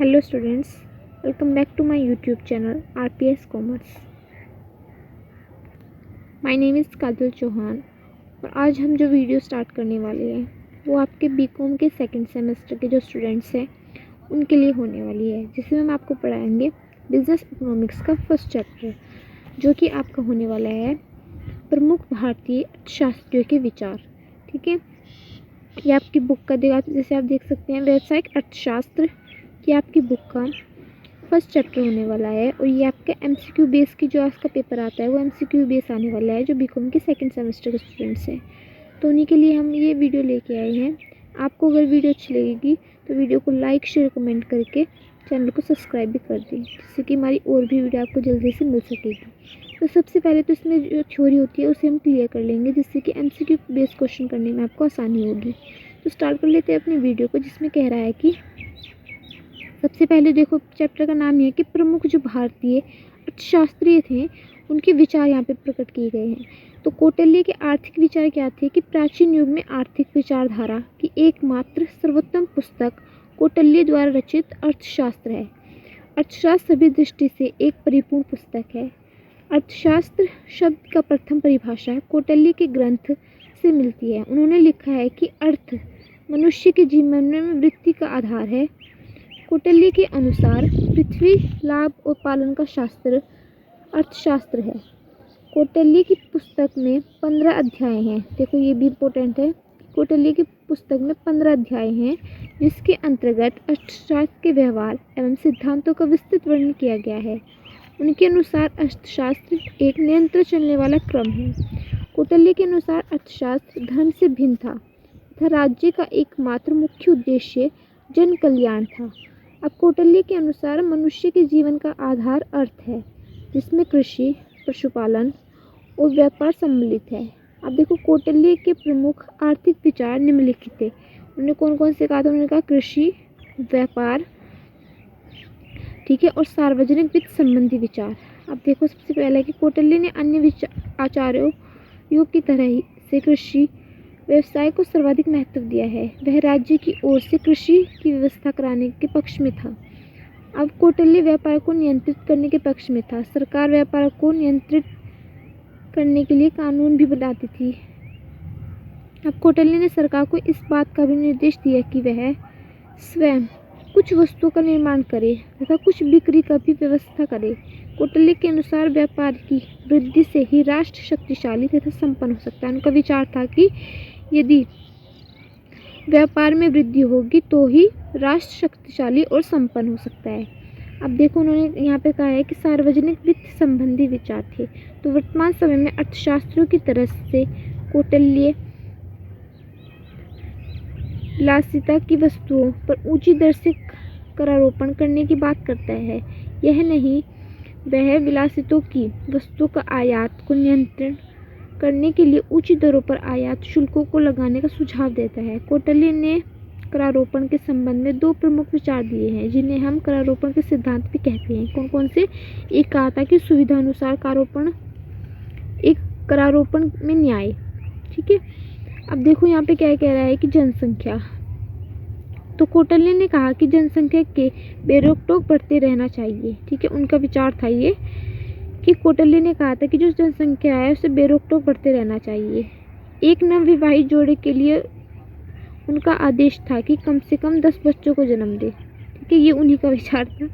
Hello students, welcome back to my YouTube channel RPS Commerce. My name is काजल चौहान और आज हम जो video start करने वाले हैं वो आपके बीकॉम के सेकंड सेमेस्टर के जो स्टूडेंट्स हैं उनके लिए होने वाली है, जिसमें हम आपको पढ़ाएंगे बिजनेस इकोनॉमिक्स का फर्स्ट चैप्टर, जो कि आपका होने वाला है प्रमुख भारतीय अर्थशास्त्रियों के विचार। ठीक है, ये आपकी बुक का जैसे आप देख सकते हैं व्यावसायिक अर्थशास्त्र की आपकी बुक का फर्स्ट चैप्टर होने वाला है और ये आपका एमसीक्यू बेस की जो आपका पेपर आता है वो एमसीक्यू बेस आने वाला है जो बीकॉम के सेकंड सेमेस्टर के स्टूडेंट्स हैं। तो उन्हीं के लिए हम ये वीडियो लेके आए हैं। आपको अगर वीडियो अच्छी लगेगी तो वीडियो को लाइक शेयर कमेंट करके चैनल को सब्सक्राइब भी कर दें, जिससे कि हमारी और भी वीडियो आपको जल्दी से मिल सकेगी। तो सबसे पहले तो इसमें जो थ्योरी होती है उसे हम क्लियर कर लेंगे, जिससे कि एमसीक्यू बेस्ड क्वेश्चन करने में आपको आसानी होगी। तो स्टार्ट कर लेते हैं अपनी वीडियो को, जिसमें कह रहा है कि सबसे पहले देखो चैप्टर का नाम है कि प्रमुख जो भारतीय अर्थशास्त्री थे उनके विचार यहाँ पे प्रकट किए गए हैं। तो कौटिल्य के आर्थिक विचार क्या थे कि प्राचीन युग में आर्थिक विचारधारा की एकमात्र सर्वोत्तम पुस्तक कौटिल्य द्वारा रचित अर्थशास्त्र है। अर्थशास्त्र सभी दृष्टि से एक परिपूर्ण पुस्तक है। अर्थशास्त्र शब्द का प्रथम परिभाषा कौटिल्य के ग्रंथ से मिलती है। उन्होंने लिखा है कि अर्थ मनुष्य के जीवन में वृत्ति का आधार है। कौटिल्य के अनुसार पृथ्वी लाभ और पालन का शास्त्र अर्थशास्त्र है। कौटिल्य की पुस्तक में 15 अध्याय हैं। देखो ये भी इम्पोर्टेंट है, कौटिल्य की पुस्तक में 15 अध्याय हैं, जिसके अंतर्गत अर्थशास्त्र के व्यवहार एवं सिद्धांतों का विस्तृत वर्णन किया गया है। उनके अनुसार अर्थशास्त्र एक निरंतर चलने वाला क्रम है। कौटिल्य के अनुसार अर्थशास्त्र धर्म से भिन्न था तथा राज्य का एकमात्र मुख्य उद्देश्य जन कल्याण था। अब कौटिल्य के अनुसार मनुष्य के जीवन का आधार अर्थ है, जिसमें कृषि, पशुपालन और व्यापार सम्मिलित है। अब देखो कौटिल्य के प्रमुख आर्थिक विचार निम्नलिखित थे। उन्होंने कौन कौन से कहा था? उन्होंने कहा कृषि, व्यापार, ठीक है, और सार्वजनिक वित्त संबंधी विचार। अब देखो सबसे पहले कि कौटिल्य ने अन्य आचार्यों योग की तरह ही से कृषि व्यवसाय को सर्वाधिक महत्व दिया है। वह राज्य की ओर से कृषि की व्यवस्था कराने के पक्ष में था। अब कौटिल्य व्यापार को नियंत्रित करने के पक्ष में था। सरकार व्यापार को नियंत्रित करने के लिए कानून भी बनाती थी। अब कौटिल्य ने सरकार को इस बात का भी निर्देश दिया कि वह स्वयं कुछ वस्तुओं का निर्माण करे तथा कुछ बिक्री का भी व्यवस्था करे। कौटिल्य के अनुसार व्यापार की वृद्धि से ही राष्ट्र शक्तिशाली तथा संपन्न हो सकता है। उनका विचार था कि यदि व्यापार में वृद्धि होगी तो ही राष्ट्र शक्तिशाली और संपन्न हो सकता है। अब देखो उन्होंने यहाँ पे कहा है कि सार्वजनिक वित्त संबंधी विचार थे। तो वर्तमान समय में अर्थशास्त्रियों की तरफ से कौटिल्य विलासिता की वस्तुओं पर ऊंची दर से करारोपण करने की बात करता है। यह नहीं, वह विलासितों की वस्तुओं का आयात को नियंत्रण करने के लिए ऊंची दरों पर आयात शुल्कों को लगाने का सुझाव देता है। कौटिल्य ने करारोपण के संबंध में 2 प्रमुख विचार दिए हैं, जिन्हें हम करारोपण के सिद्धांत भी कहते हैं। कौन कौन से? एक कहा था कि सुविधा अनुसार कारोपण, एक करारोपण में न्याय। ठीक है, अब देखो यहाँ पे क्या कह रहा है कि जनसंख्या। तो कौटिल्य ने कहा कि जनसंख्या के बेरोक-टोक बढ़ते रहना चाहिए। ठीक है, उनका विचार था ये कि कौटिल्य ने कहा था कि जो जनसंख्या है उसे बेरोक-टोक बढ़ते रहना चाहिए। एक नवविवाहित जोड़े के लिए उनका आदेश था कि कम से कम 10 बच्चों को जन्म दे। ठीक है, ये उन्हीं का विचार था।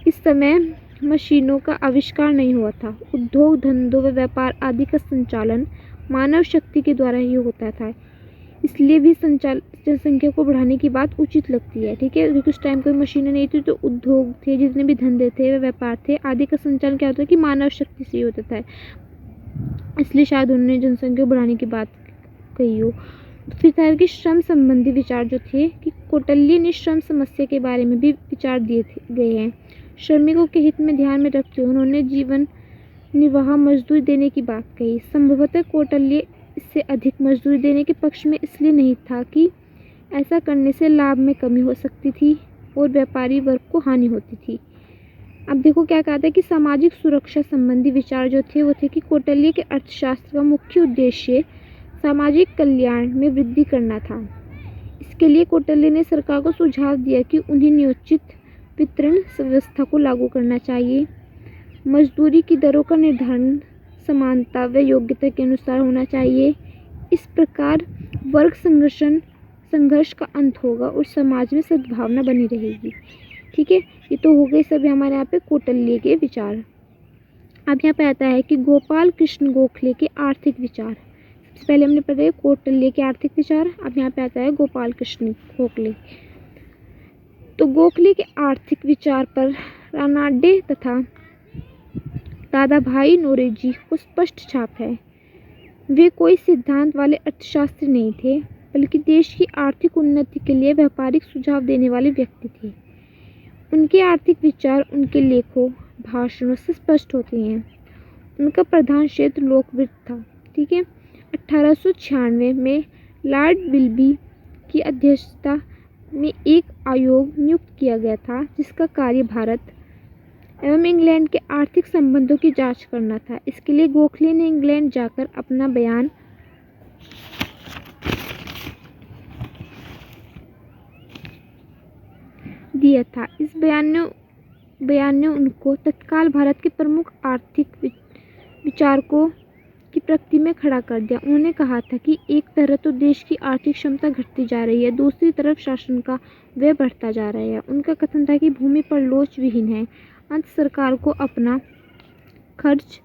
इस समय मशीनों का आविष्कार नहीं हुआ था। उद्योग, धंधों व व्यापार आदि का संचालन मानव शक्ति के द्वारा ही होता था। इसलिए भी जनसंख्या को बढ़ाने की बात उचित लगती है। ठीक है, क्योंकि उस टाइम कोई मशीनें नहीं थी, तो उद्योग थे, जितने भी धंधे थे, व्यापार थे, आदि का संचालन क्या होता है कि मानव शक्ति से ही होता था। इसलिए शायद उन्होंने जनसंख्या बढ़ाने की बात कही हो। फिर था कि श्रम संबंधी विचार जो थे कि कौटिल्य ने श्रम समस्या के बारे में भी विचार दिए गए हैं। श्रमिकों के हित में ध्यान में रखते हुए उन्होंने जीवन निर्वाह मजदूरी देने की बात कही। संभवतः कौटिल्य इससे अधिक मजदूरी देने के पक्ष में इसलिए नहीं था कि ऐसा करने से लाभ में कमी हो सकती थी और व्यापारी वर्ग को हानि होती थी। अब देखो क्या कहता है कि सामाजिक सुरक्षा संबंधी विचार जो थे वो थे कि कौटिल्य के अर्थशास्त्र का मुख्य उद्देश्य सामाजिक कल्याण में वृद्धि करना था। इसके लिए कौटिल्य ने सरकार को सुझाव दिया कि उन्हें नियोजित वितरण व्यवस्था को लागू करना चाहिए। मजदूरी की दरों का निर्धारण समानता व योग्यता के अनुसार होना चाहिए। इस प्रकार वर्ग संघर्ष का अंत होगा और समाज में सद्भावना बनी रहेगी। ठीक है, ये तो हो गए सभी हमारे यहाँ पे कौटिल्य के विचार। अब यहाँ पे आता है कि गोपाल कृष्ण गोखले के आर्थिक विचार। सबसे पहले हमने पढ़े कौटिल्य के आर्थिक विचार, अब यहाँ पे आता है गोपाल कृष्ण गोखले। तो गोखले के आर्थिक विचार पर रानाडे तथा दादाभाई नौरोजी को स्पष्ट छाप है। वे कोई सिद्धांत वाले अर्थशास्त्री नहीं थे, बल्कि देश की आर्थिक उन्नति के लिए व्यापारिक सुझाव देने वाले व्यक्ति थे। उनके आर्थिक विचार उनके लेखों भाषणों से स्पष्ट होते हैं। उनका प्रधान क्षेत्र लोकवित्त था। ठीक है, 1896 में लॉर्ड विल्बी की अध्यक्षता में एक आयोग नियुक्त किया गया था, जिसका कार्य भारत एवं इंग्लैंड के आर्थिक संबंधों की जांच करना था। इसके लिए गोखले ने इंग्लैंड जाकर अपना बयान दिया था। इस बयान ने उनको तत्काल भारत के प्रमुख आर्थिक विचारकों की प्रकृति में खड़ा कर दिया। उन्होंने कहा था कि एक तरह तो देश की आर्थिक क्षमता घटती जा रही है, दूसरी तरफ शासन का व्यय बढ़ता जा रहा है। उनका कथन था कि भूमि पर लोच विहीन है, अंत सरकार को अपना खर्च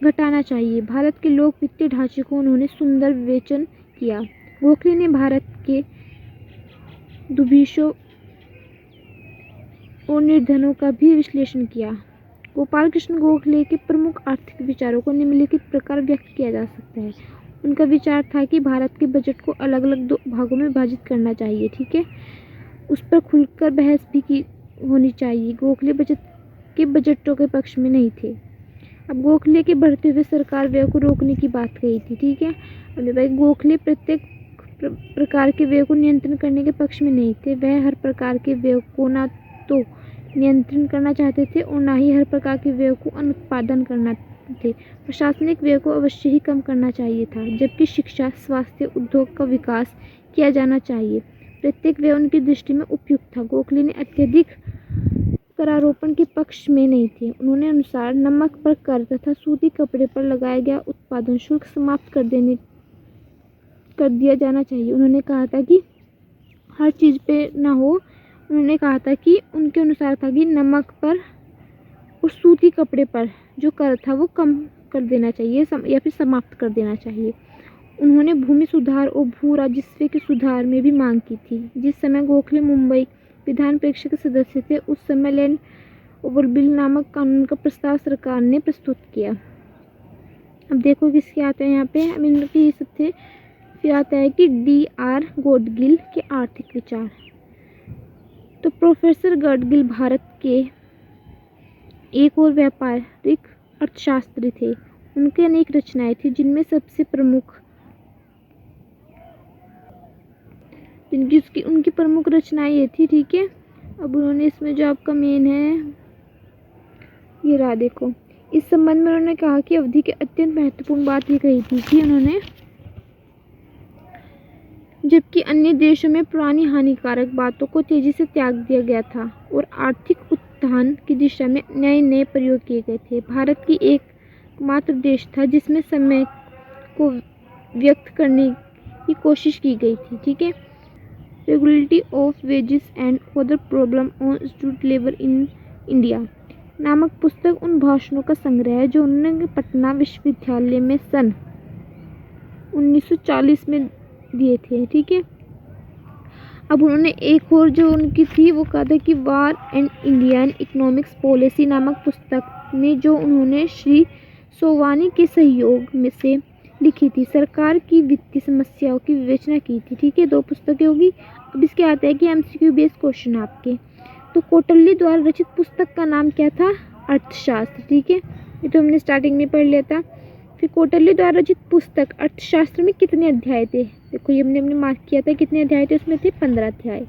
घटाना चाहिए। भारत के लोक वित्तीय ढांचे को उन्होंने सुंदर विवेचन किया। गोखले ने भारत के दुर्भिक्षों और निर्धनों का भी विश्लेषण किया। गोपाल कृष्ण गोखले के प्रमुख आर्थिक विचारों को निम्नलिखित प्रकार व्यक्त किया जा सकता है। उनका विचार था कि भारत के बजट को अलग अलग 2 भागों में विभाजित करना चाहिए। ठीक है, उस पर खुलकर बहस भी होनी चाहिए। गोखले बजटों के पक्ष में नहीं थे। अब गोखले के बढ़ते हुए सरकार व्यय को रोकने की बात कही थी। ठीक है, अब भाई गोखले प्रत्येक प्रकार के व्यय को नियंत्रण करने के पक्ष में नहीं थे। वह हर प्रकार के व्यय को ना तो नियंत्रण करना चाहते थे और ना ही हर प्रकार के व्यय को अनुत्पादन करना थे। प्रशासनिक व्यय को अवश्य ही कम करना चाहिए था, जबकि शिक्षा, स्वास्थ्य, उद्योग का विकास किया जाना चाहिए। प्रत्येक व्यय उनकी दृष्टि में उपयुक्त था। गोखले ने अत्यधिक करारोपण के पक्ष में नहीं थे। उन्होंने अनुसार नमक पर कर तथा सूती कपड़े पर लगाया गया उत्पादन शुल्क समाप्त कर दिया जाना चाहिए। उन्होंने कहा था कि हर चीज़ पे ना हो। उन्होंने कहा था कि उनके अनुसार था कि नमक पर और सूती कपड़े पर जो कर था वो कम कर देना चाहिए या फिर समाप्त कर देना चाहिए। उन्होंने भूमि सुधार और भू राजस्व के सुधार में भी मांग की थी। जिस समय गोखले मुंबई विधान परिषद के सदस्य थे, उस समय लैंड ओवर बिल नामक कानून का प्रस्ताव सरकार ने प्रस्तुत किया। अब देखो किसके आते हैं यहाँ पे, अब इनके ये सब थे। फिर आता है कि D.R. गॉडगिल के आर्थिक विचार। तो प्रोफेसर गॉडगिल भारत के एक और व्यापारिक अर्थशास्त्री थे। उनके अनेक रचनाएं थी, जिनमें सबसे प्रमुख उनकी प्रमुख रचनाएं ये थी। ठीक है, अब उन्होंने इसमें जो आपका मेन है ये रहा। देखो, इस संबंध में उन्होंने कहा कि अवधि की अत्यंत महत्वपूर्ण बात ये कही थी कि उन्होंने जबकि अन्य देशों में पुरानी हानिकारक बातों को तेजी से त्याग दिया गया था और आर्थिक उत्थान की दिशा में नए नए प्रयोग किए गए थे, भारत की एकमात्र देश था जिसमें समय को व्यक्त करने की कोशिश की गई थी। ठीक है, regulatory of wages and other problem on student labour in India नामक पुस्तक उन भाषणों का संग्रह है जो उन्होंने पटना विश्वविद्यालय में सन 1940 में दिए थे। ठीक है, अब उन्होंने एक और जो उनकी थी वो कहा था कि war and Indian economics policy नामक पुस्तक में जो उन्होंने श्री सोवानी के सहयोग में से लिखी थी, सरकार की वित्तीय समस्याओं की विवेचना की थी। ठीक है, 2 पुस्तकें होगी। अब इसके आते हैं कि MCQ बेस्ड क्वेश्चन आपके। तो कौटिल्य द्वारा रचित पुस्तक का नाम क्या था? अर्थशास्त्र। ठीक है, ये तो हमने स्टार्टिंग में पढ़ लिया था। फिर कौटिल्य द्वारा रचित पुस्तक अर्थशास्त्र में कितने अध्याय थे? देखो ये हमने मार्क किया था कितने अध्याय थे, उसमें थे 15 अध्याय।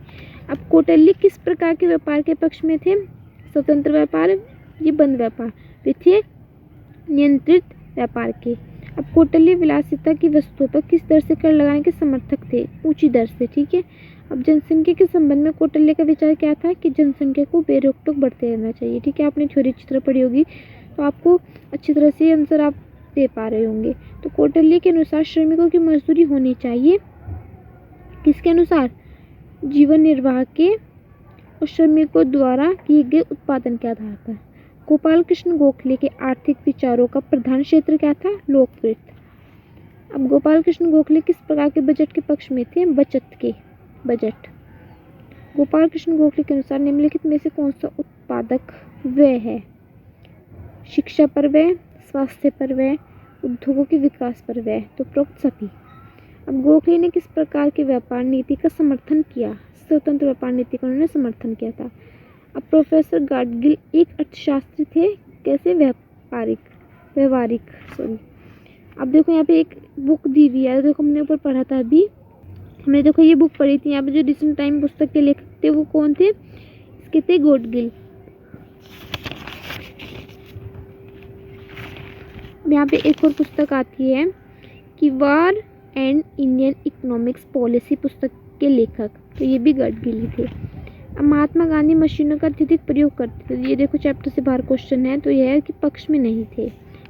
अब कौटिल्य किस प्रकार के व्यापार के पक्ष में थे? स्वतंत्र व्यापार, ये बंद व्यापार, वे थे नियंत्रित व्यापार के। अब कौटिल्य विलासिता की वस्तुओं पर किस दर से कर लगाने के समर्थक थे? ऊंची दर से। ठीक है, अब जनसंख्या के संबंध में कौटिल्य का विचार क्या था कि जनसंख्या को बेरोक-टोक बढ़ते रहना चाहिए। ठीक है, आपने थ्योरी चित्र पढ़ी होगी तो आपको अच्छी तरह से आंसर आप दे पा रहे होंगे। तो कौटिल्य के अनुसार श्रमिकों की मजदूरी होनी चाहिए, किसके अनुसार? जीवन निर्वाह के और श्रमिकों द्वारा किए गए उत्पादन के आधार पर। गोपाल कृष्ण गोखले के आर्थिक विचारों का प्रधान क्षेत्र क्या था? लोकवृत्त। अब गोपाल कृष्ण गोखले किस प्रकार के बजट के पक्ष में थे? बचत के बजट। गोपाल कृष्ण गोखले के अनुसार निम्नलिखित में से कौन सा उत्पादक व्यय है? शिक्षा पर व्यय, स्वास्थ्य पर व्यय, उद्योगों के विकास पर व्यय। तो उपरोक्त सभी। अब गोखले ने किस प्रकार की व्यापार नीति का समर्थन किया? स्वतंत्र व्यापार नीति का उन्होंने समर्थन किया था। अब प्रोफेसर गाडगिल एक अर्थशास्त्री थे, कैसे? व्यवहारिक सॉरी। अब देखो यहाँ पे एक बुक दी हुई है, देखो हमने ऊपर पढ़ा था अभी, हमने देखो ये बुक पढ़ी थी। यहाँ पे जो रिसेंट टाइम पुस्तक के लेखक थे वो कौन थे? इसके थे गाडगिल। यहाँ पे एक और पुस्तक आती है कि war and Indian economics policy पुस्तक के लेखक, तो ये भी गाडगिल ही थे। अब महात्मा गांधी मशीनों का अत्यधिक प्रयोग करते थे, ये देखो चैप्टर से बाहर क्वेश्चन है, तो यह है कि पक्ष में नहीं थे।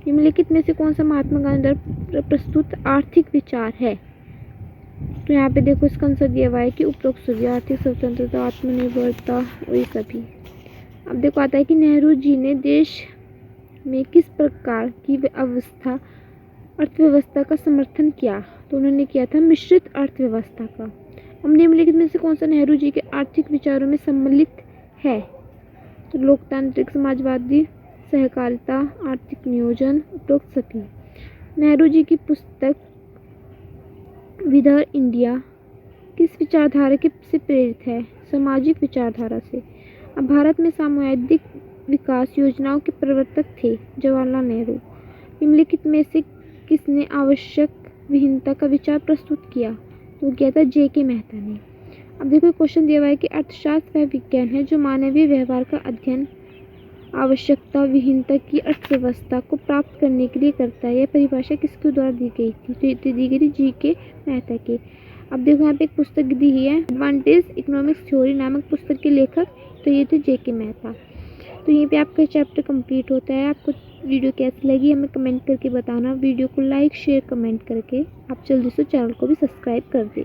निम्नलिखित में से कौन सा महात्मा गांधी द्वारा प्रस्तुत आर्थिक विचार है? तो यहाँ पे देखो इसका आंसर दिया हुआ है कि उपरोक्त सभी, आर्थिक स्वतंत्रता, आत्मनिर्भरता और ये सभी। अब देखो आता है कि नेहरू जी ने देश में किस प्रकार की अर्थव्यवस्था का समर्थन किया? तो उन्होंने किया था मिश्रित अर्थव्यवस्था का। अब निम्नलिखित में से कौन सा नेहरू जी के आर्थिक विचारों में सम्मिलित है? तो लोकतांत्रिक समाजवादी, सहकारिता, आर्थिक नियोजन, उपरोक्त सभी। नेहरू जी की पुस्तक विदर इंडिया किस विचारधारा से प्रेरित है? सामाजिक विचारधारा से। अब भारत में सामुदायिक विकास योजनाओं के प्रवर्तक थे जवाहरलाल नेहरू। निम्नलिखित में से किसने आवश्यक विहीनता का विचार प्रस्तुत किया? तो किया था जे.के. मेहता ने। अब देखो क्वेश्चन दिया हुआ है कि अर्थशास्त्र वह विज्ञान है जो मानवीय व्यवहार का अध्ययन आवश्यकता विहीनता की अर्थव्यवस्था को प्राप्त करने के लिए करता है। यह परिभाषा किसके द्वारा दी गई थी? तो दी गई थी जी.के. मेहता के। अब देखो यहाँ पे एक पुस्तक दी है एडवांटेज इकोनॉमिक्स थ्योरी नामक पुस्तक के लेखक, तो ये थे जे.के. मेहता। तो यहीं पे आपका चैप्टर कंप्लीट होता है। आपको वीडियो कैसी लगी हमें कमेंट करके बताना। वीडियो को लाइक शेयर कमेंट करके आप जल्दी से चैनल को भी सब्सक्राइब कर दें।